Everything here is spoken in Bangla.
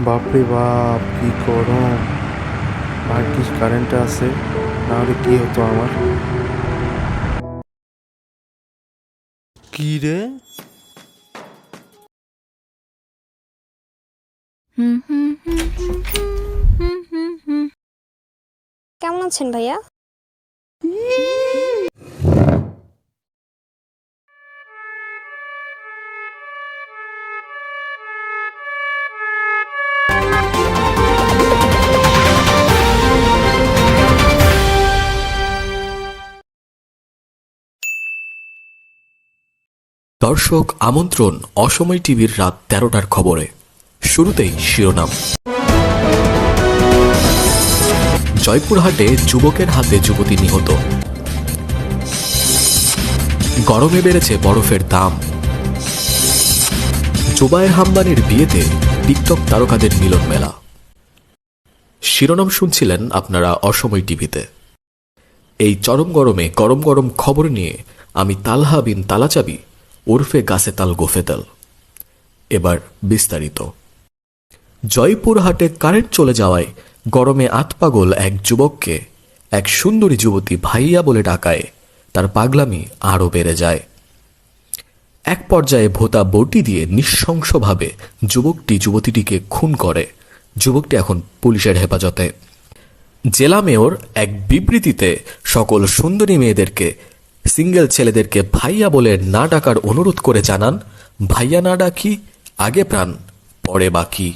বাপরে বাপ, কি গরম! ভাগ্যিস কারেন্টটা আছে, নাহলে কি হতো আমার। কি রে? হুম হুম হুম হুম হুম হুম হুম। কেমন আছেন ভাইয়া? দর্শক আমন্ত্রণ অসময় টিভির রাত ১৩টার খবরে। শুরুতেই শিরোনাম। জয়পুরহাটে যুবকের হাতে যুবতী নিহত। গরমে বেড়েছে বরফের দাম। জুবায়ের হামদানির বিয়েতে টিকটক তারকাদের মিলন মেলা। শিরোনাম শুনছিলেন আপনারা অসময় টিভিতে। এই চরম গরমে গরম গরম খবর নিয়ে আমি তালহা বিন তালাচাবি ওরফে গাছেতাল গোফেতাল। এবার বিস্তারিত। জয়পুরহাটে কারেন্ট চলে যাওয়ায় গরমে আতপাগল এক যুবককে এক সুন্দরী যুবতী ভাইয়া বলে ডাকায় তার পাগলামি আরও বেড়ে যায়। এক পর্যায়ে ভোঁতা বটি দিয়ে নৃশংসভাবে যুবকটি যুবতীটিকে খুন করে। যুবকটি এখন পুলিশের হেফাজতে। জেলা মেয়র এক বিবৃতিতে সকল সুন্দরী মেয়েদেরকে, সিঙ্গেল ছেলেদেরকে ভাইয়া বলে না ডাকার অনুরোধ করে জানান, ভাইয়া না ডাকি আগে প্রাণ পরে বাকি।